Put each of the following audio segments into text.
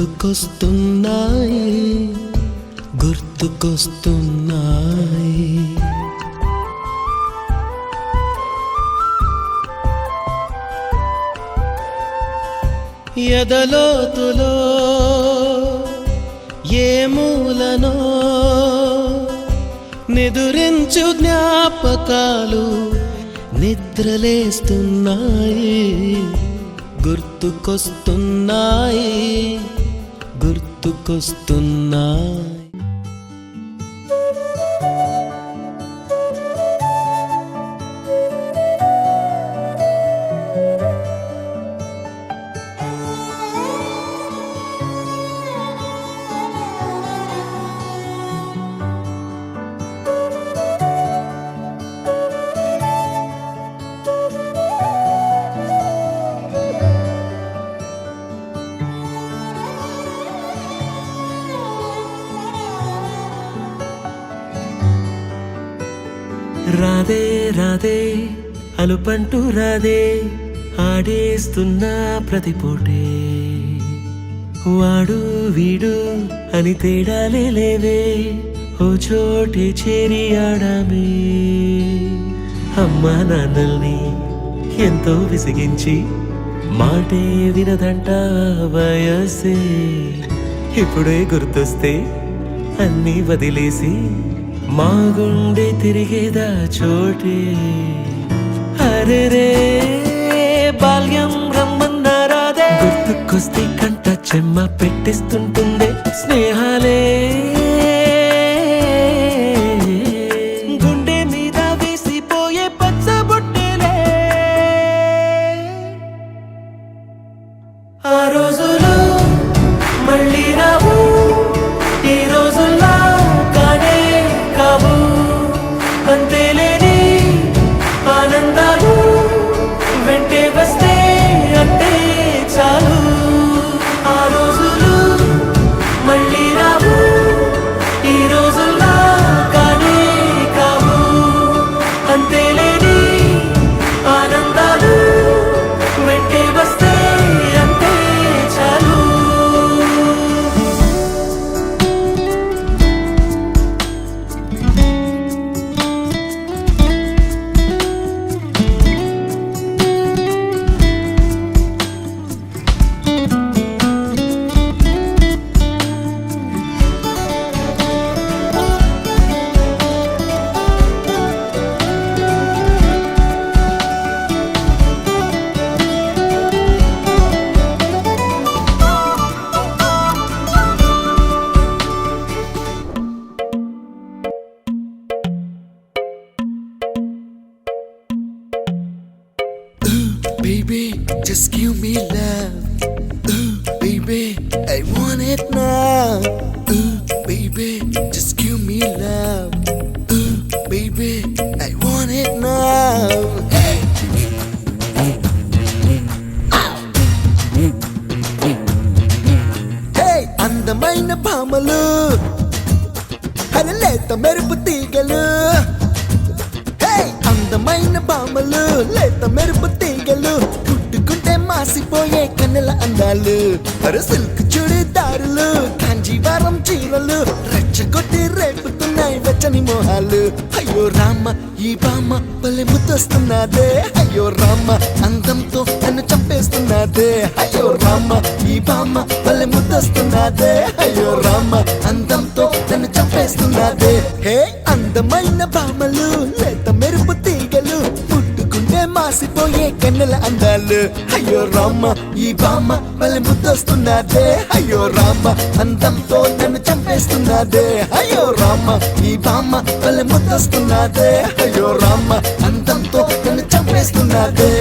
గుర్తుకొస్తున్నాయి గుర్తుకొస్తున్నాయి ఎదలోతులో ఏ మూలనో నిదురించు జ్ఞాపకాలు నిద్రలేస్తున్నాయి గుర్తుకొస్తున్నాయి గుర్తుకొస్తున్నాయి రాధే రాధే అలుపంటూ రాధే ఆడేస్తున్నా ప్రతి పూటే వాడు వీడు అని తేడాలే లేవే ఓ చోటే చేరి ఆడామే అమ్మా నాన్నల్ని ఎంతో విసిగించి మాటే వినదంట వయసే ఇప్పుడే గుర్తొస్తే అన్నీ వదిలేసి మా గుండె తిరిగేదా చోటే అరే రే బాల్యం రమ్మన్నారాదే గుర్తుకొస్తే కంట చెమ్మ పెట్టిస్తుంటుందే స్నేహాలే గుండె మీద వేసిపోయే పచ్చబొట్టెలే ఆ రోజులు మళ్ళీ రావు ఈ రోజుల్లా కానే కావు అంతేలేని ఆనందాలు వెంటే వస్తే అంటే చాలు ఆ రోజులు మళ్ళీ రావు ఈ రోజుల్లా కానే కావు అంతేలేని ఆనందాలు వెంటే వస్తే అంటే చాలు Baby, just give me love. Baby, I want it now. Baby, just give me love. Baby, I want it now. Hey. Hey, అందమైన భామలు అరలేత మెరుపు తీగలు అందమైన బామలు లేత మెరుపు తీగలు కుట్టుకుంటే మాసిపోయే కన్నెల అందాలు అరే సిల్క్ చుడిదారులు కాంజీవరం చీరలు రెచ్చగొట్టి రేపుతున్నాయి వెచ్చని మోహాలు అయ్యో రామ ఈ బామ్మ భలే ముద్దొస్తున్నదే అయ్యో రామ అందంతో నన్ను చంపేస్తున్నదే అయ్యో రామ ఈ బామ్మ భలే ముద్దొస్తున్నదే అయ్యో రామ అందంతో నన్ను చంపేస్తున్నదే హే అందమైన బామలు లేత మెరుపు తీగలు పుట్టుకుంటే మాసిపోయే కన్నెల అందాలు అయ్యో రామ ఈ బామ్మ భలే ముద్దొస్తున్నదే అయ్యో రామ అందంతో నన్ను చంపేస్తున్నదే అయ్యో రామ ఈ బామ్మ భలే ముద్దొస్తున్నదే అయ్యో రామ అందంతో నన్ను చంపేస్తున్నదే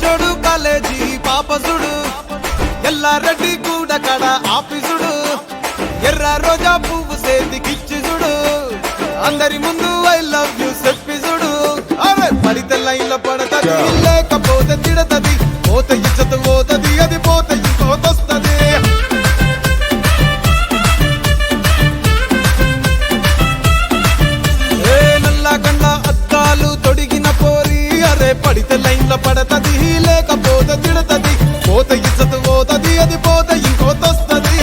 జోడు కాలేజీ పాపసుడు ఎల్లారెడ్డి కూడా కడ ఆఫీసుడు ఎర్ర రోజా పువ్వు సేతికిచ్చి చూడు అందరి ముందు ఐ లవ్ యూ చెప్పి చూడు అరే పడితే లైన్ల పడతది లేకపోతే తిడతది పోత ఇచ్చత పోతది అది పోత ఇంకోతొస్తది ఏ నల్ల కండ్ల అద్దాలు తొడిగిన పోరి అరే పడితే లైన్ల పడతది లేకపోతే తిడతది పోత ఇచ్చత పోతది అది పోత ఇంకోతొస్తది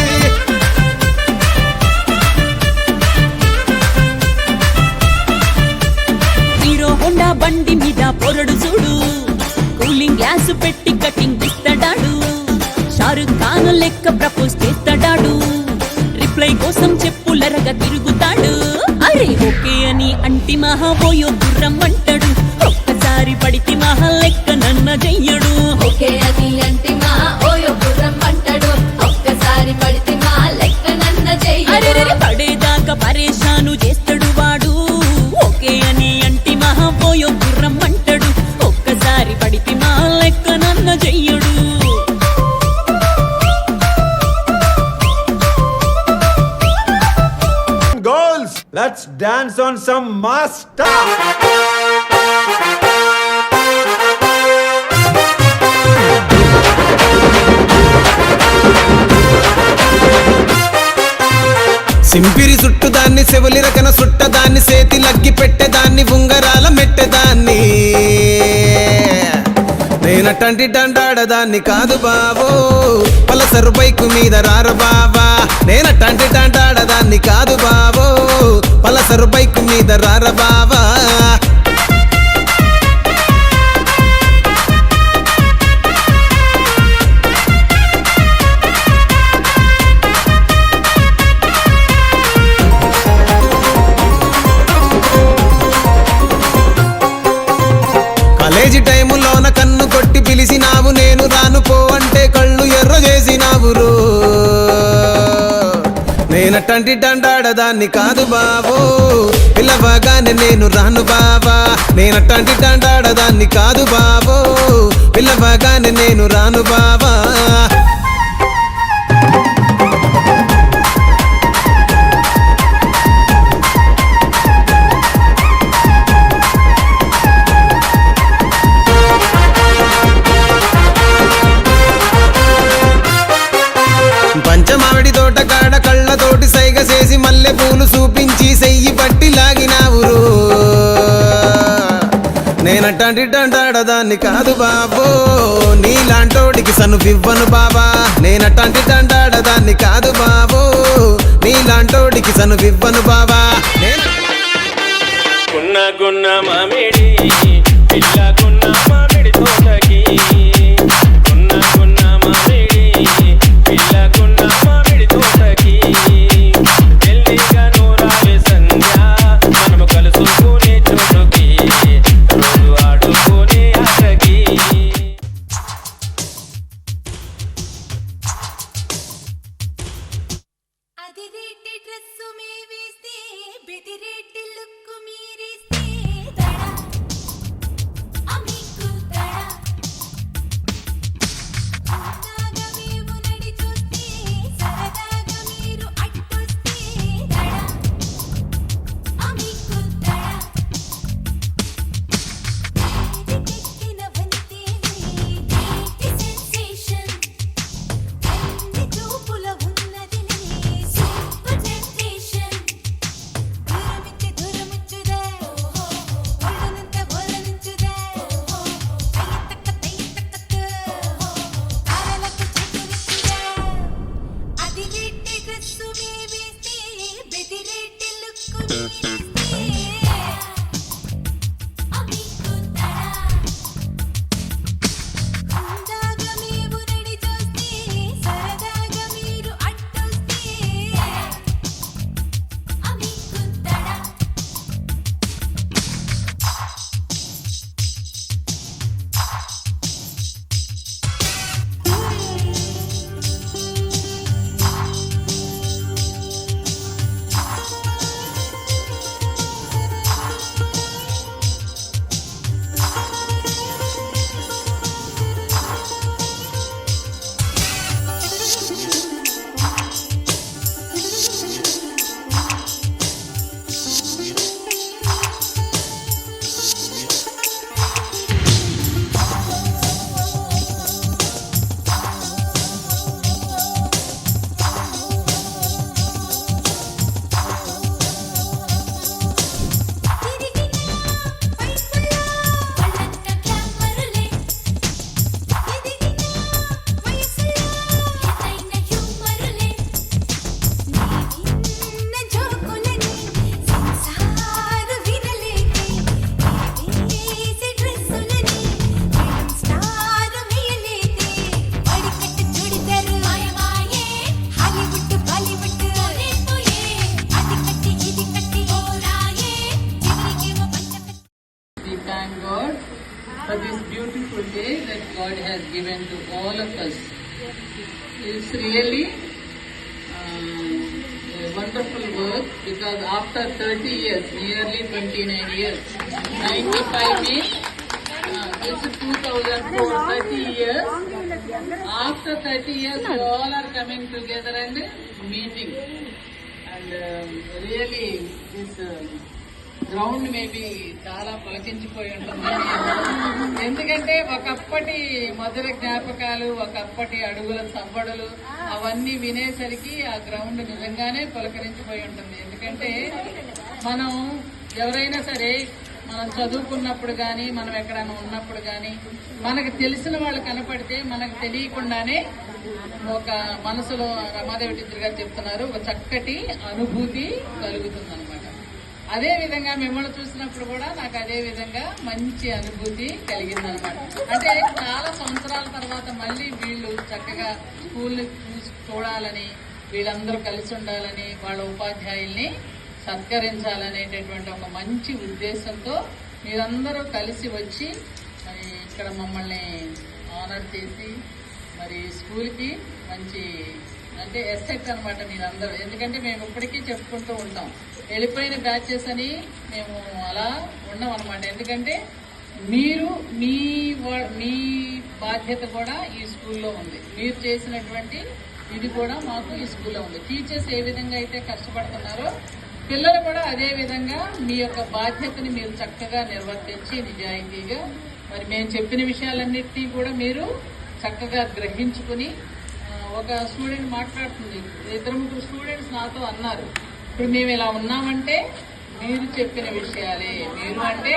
హీరో హోండా బండి మీద పొరడు చూడు కూలింగ్ గ్లాస్ పెట్టి కటింగ్ ఇస్తాడాడు షారుఖ్ ఖాన్ లెక్క ప్రపోజ్ చేస్తాడాడు రిప్లై కోసం చెప్పులరగా తిరుగుతాడు అరే ఓకే అని అంటి మహా పోయో గుర్రం అంటాడు ఒక్కసారి పడితే మహా లెక్క నన్న చెయ్యడు ఓకే అది అంటే మా ఓయో గుర్రం అంటాడు ఒక్కసారి పడితే మా లెక్క నన్న అరే చెయ్యడు పడేదాకా పరేషాను చేస్తాడు వాడు ఓకే అని అంటి మహా పోయో గుర్రం అంటాడు ఒక్కసారి పడితే మా లెక్క నన్న చెయ్యడు Girls, let's dance on some mass stuff. సింపిరి సుట్టుదాన్ని సెవలి రకన సుట్టదాన్ని సేతి లగ్గి పెట్టేదాన్ని ఉంగరాల మెట్టేదాన్ని నేనటంటి డండాడదాన్ని కాదు బావో పలసరు బైకు మీద రార బావా నేనటంటి డండాడదాన్ని కాదు బావో పలసరు బైకు మీద రార బావా కాలేజీ టైములోన కన్ను కొట్టి పిలిచినావు నేను రాను పో అంటే కళ్ళు ఎర్ర చేసినావు రో నేనటంటి డండాడదాన్ని కాదు బావో పిల్లవగానే నేను రాను బావా నేనటంటి డండాడదాన్ని కాదు బావో పిల్లవగానే నేను రాను బావా పంచమావిడి తోట కాడ కళ్ళతోటి సైగ చేసి మల్లె పూలు చూపించి సెయ్యి పట్టి లాగినావు రో నేనటంటి డండాడదాన్ని కాదు బాబో నీలాంటోడికి సను వివ్వను బాబా నేనటంటి డండాడదాన్ని కాదు బాబో నీలాంటోడికి సను వివ్వను బాబా గున్న గున్న మామిడి పిల్ల గున్న మామిడి తోటకి గున్న గున్న మామిడి పిల్ల గున్న మామిడి తోటకి పెళ్లిగా నూరాలి సంధ్య మనము కలుసుకునే చోటుకి రోజు ఆడుకునే ఆటకి అదిరేటి డ్రెస్సు మీ వేస్తే బెదిరేటి లుక్కు మీరేస్తే దడ అమి God has given to all of us. It's really a wonderful work because after 30 years, nearly 29 years, 95 means this is 2004, 30 years. After 30 years, we all are coming together and meeting. And really, this ground maybe చాలా పులకించిపోయి ఉంటుంది. ఎందుకంటే ఒకప్పటి మధుర జ్ఞాపకాలు, ఒకప్పటి అడుగుల చప్పడులు అవన్నీ వినేసరికి ఆ ground నిజంగానే పులకరించిపోయి ఉంటుంది. ఎందుకంటే మనం ఎవరైనా సరే మనం చదువుకున్నప్పుడు కానీ, మనం ఎక్కడైనా ఉన్నప్పుడు కానీ, మనకు తెలిసిన వాళ్ళు కనపడితే మనకు తెలియకుండానే ఒక మనసులో రమాదేవి టీచర్ గారు చెప్తున్నారు, ఒక చక్కటి అనుభూతి కలుగుతుంది. అదే విధంగా మిమ్మల్ని చూసినప్పుడు కూడా నాకు అదే విధంగా మంచి అనుభూతి కలిగిందనమాట. అంటే చాలా సంవత్సరాల తర్వాత మళ్ళీ వీళ్ళు చక్కగా స్కూల్ని చూడాలని, వీళ్ళందరూ కలిసి ఉండాలని, వాళ్ళ ఉపాధ్యాయుల్ని సత్కరించాలనేటటువంటి ఒక మంచి ఉద్దేశంతో మీరందరూ కలిసి వచ్చి మరి ఇక్కడ మమ్మల్ని ఆనర్ చేసి మరి స్కూల్కి మంచి అంటే ఎస్సెట్ అనమాట మీరందరూ. ఎందుకంటే మేము ఇప్పటికీ చెప్పుకుంటూ ఉంటాం, వెళ్ళిపోయిన బ్యాచెస్ అని మేము అలా ఉన్నాం అనమాట. ఎందుకంటే మీరు మీ బాధ్యత కూడా ఈ స్కూల్లో ఉంది, మీరు చేసినటువంటి ఇది కూడా మాకు ఈ స్కూల్లో ఉంది. టీచర్స్ ఏ విధంగా అయితే కష్టపడుతున్నారో పిల్లలు కూడా అదే విధంగా మీ యొక్క బాధ్యతని మీరు చక్కగా నిర్వర్తించి నిజాయితీగా మరి మేము చెప్పిన విషయాలన్నింటినీ కూడా మీరు చక్కగా గ్రహించుకుని, ఒక స్టూడెంట్ మాట్లాడుతుంది, 2-3 స్టూడెంట్స్ నాతో అన్నారు, ఇప్పుడు మేము ఇలా ఉన్నామంటే మీరు చెప్పిన విషయాలే. మీరు అంటే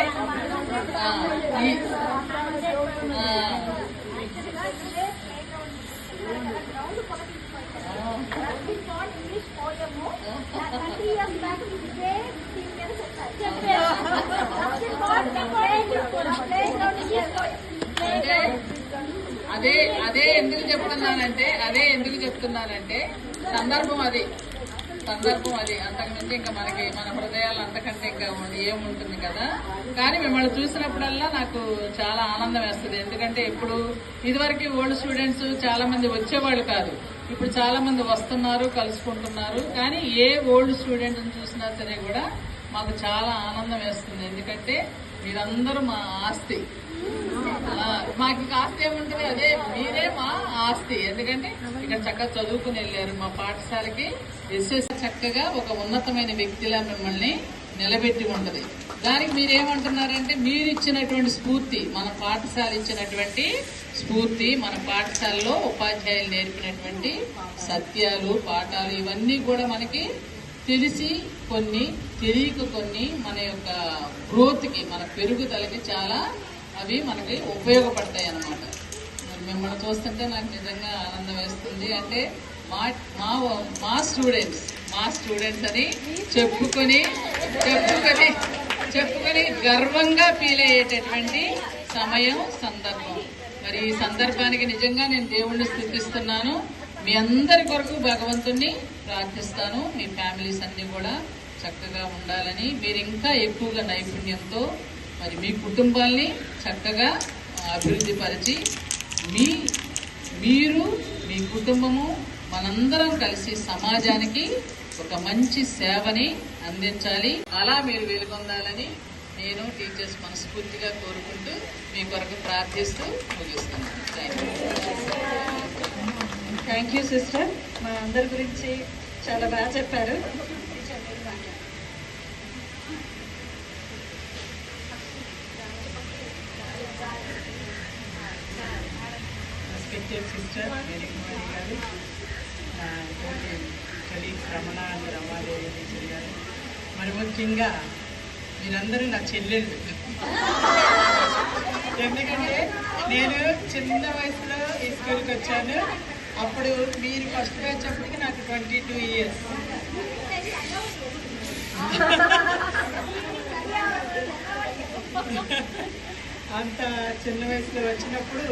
అదే ఎందుకు చెప్తున్నానంటే సందర్భం అది అంతకుమించి ఇంకా మనకి మన హృదయాలు అంతకంటే ఇంకా ఏముంటుంది కదా. కానీ మిమ్మల్ని చూసినప్పుడల్లా నాకు చాలా ఆనందం వేస్తుంది. ఎందుకంటే ఇప్పుడు ఇదివరకు ఓల్డ్ స్టూడెంట్స్ చాలా మంది వచ్చేవాళ్ళు కాదు, ఇప్పుడు చాలా మంది వస్తున్నారు, కలుసుకుంటున్నారు. కానీ ఏ ఓల్డ్ స్టూడెంట్ చూసినా సరే కూడా మాకు చాలా ఆనందం వేస్తుంది. ఎందుకంటే మీరందరూ మా ఆస్తి. మాకు ఆస్తి ఏముంటుంది, అదే మీరే మా ఆస్తి. ఎందుకంటే ఇక్కడ చక్కగా చదువుకుని వెళ్ళారు, మా పాఠశాలకి ఎస్ఎస్ చక్కగా ఒక ఉన్నతమైన వ్యక్తిలా మిమ్మల్ని నిలబెట్టి ఉంటది. దానికి మీరేమంటున్నారంటే మీరు ఇచ్చినటువంటి స్ఫూర్తి, మన పాఠశాల ఇచ్చినటువంటి స్ఫూర్తి, మన పాఠశాలలో ఉపాధ్యాయులు నేర్పినటువంటి సత్యాలు, పాఠాలు ఇవన్నీ కూడా మనకి తెలిసి కొన్ని, తెలియక కొన్ని మన యొక్క గ్రోత్కి, మన పెరుగుదలకి చాలా అవి మనకి ఉపయోగపడతాయి అన్నమాట. మరి మిమ్మల్ని చూస్తుంటే నాకు నిజంగా ఆనందం వేస్తుంది. అంటే మా స్టూడెంట్స్ అని చెప్పుకొని గర్వంగా ఫీల్ అయ్యేటటువంటి సమయం, సందర్భం. మరి ఈ సందర్భానికి నిజంగా నేను దేవుణ్ణి స్తుతిస్తున్నాను. మీ అందరి కొరకు భగవంతుణ్ణి ప్రార్థిస్తాను. మీ ఫ్యామిలీస్ అన్ని కూడా చక్కగా ఉండాలని, మీరు ఇంకా ఎక్కువగా నైపుణ్యంతో మరి మీ కుటుంబాల్ని చక్కగా అభివృద్ధి పరిచి మీరు మీ కుటుంబము మనందరం కలిసి సమాజానికి ఒక మంచి సేవని అందించాలి. అలా మీరు వెలుగొందాలని నేను టీచర్స్ మనస్ఫూర్తిగా కోరుకుంటూ మీ కొరకు ప్రార్థిస్తూ ముగిస్తున్నాను. Thank you sister. మా అందరి గురించి చాలా బాగా చెప్పారు. రెస్పెక్టెడ్ సిస్టర్ మేరీకుమారి గారు, colleagues Ramana and Ramadevi teacher గారు, మరి ముఖ్యంగా మీరందరూ నా చెల్లెళ్ళు. ఎందుకంటే నేను చిన్న వయసులో ఈ స్కూల్కి వచ్చాను. అప్పుడు మీరు ఫస్ట్ బ్యాచ్ అప్పటికి నాకు 22 years. అంత చిన్న వయసులో వచ్చినప్పుడు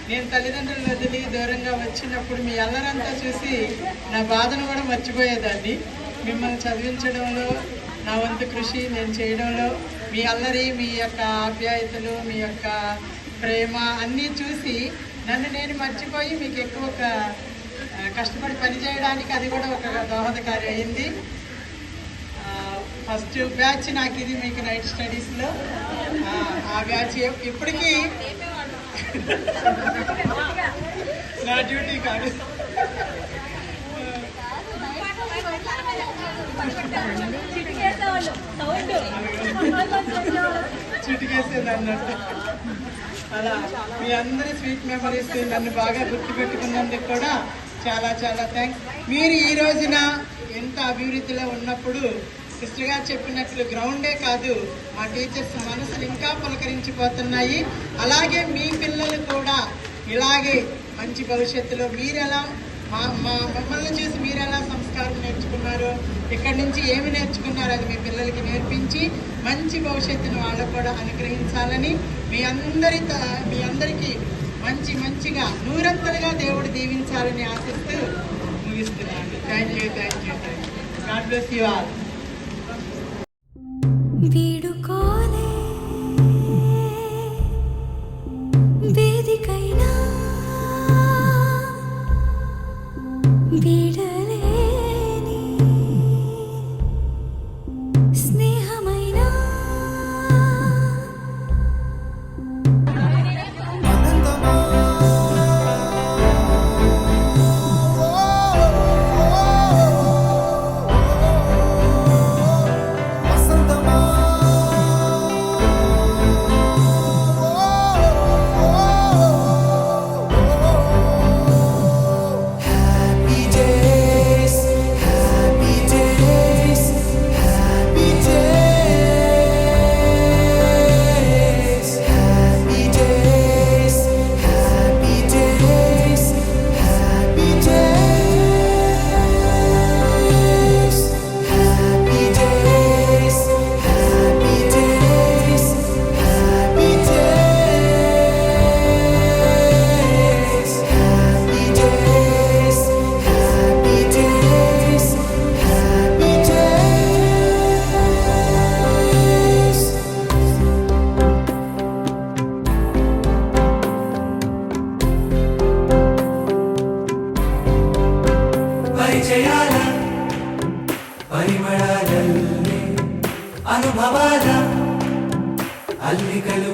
నేను తల్లిదండ్రులు వదిలి దూరంగా వచ్చినప్పుడు మీ అల్లరంతా చూసి నా బాధను కూడా మర్చిపోయేదాన్ని. మిమ్మల్ని చదివించడంలో నా వంతు కృషి నేను చేయడంలో మీ అల్లరి, మీ యొక్క ఆప్యాయతలు, మీ యొక్క ప్రేమ అన్నీ చూసి నన్ను నేను మర్చిపోయి మీకు ఎక్కువ కష్టపడి పని చేయడానికి అది కూడా ఒక దోహదకారి అయింది. ఫస్ట్ బ్యాచ్ నాకు ఇది మీకు నైట్ స్టడీస్లో ఆ బ్యాచ్ ఇప్పటికీ నా డ్యూటీ కాదు. చిటికేసేది అన్నట్టు. అలా మీ అందరి స్వీట్ మెమరీస్ నన్ను బాగా గుర్తుపెట్టుకున్నందుకు కూడా చాలా చాలా థ్యాంక్స్. మీరు ఈ రోజున ఎంత అభివృద్ధిలో ఉన్నప్పుడు సిస్టర్ గారు చెప్పినట్లు గ్రౌండే కాదు, మా టీచర్స్ మనసులు ఇంకా పులకరించిపోతున్నాయి. అలాగే మీ పిల్లలు కూడా ఇలాగే మంచి భవిష్యత్తులో మీరెలా మమ్మల్ని చూసి మీరెలా సంస్కారం నేర్చుకున్నారు, ఇక్కడి నుంచి ఏమి నేర్చుకున్నారు అది మీ పిల్లలకి నేర్పించి మంచి భవిష్యత్తును వాళ్ళకు కూడా అనుగ్రహించాలని మీ అందరికీ మంచిగా నూరంతలుగా దేవుడు దీవించాలని ఆశిస్తూ ముగిస్తున్నాను. Thank you. God bless you all. వీడుకోలే వేదికైనా వీడలేని స్నేహమైనా పరిచయాల పరిమళాలల్లే అనుభవాల అల్లికలు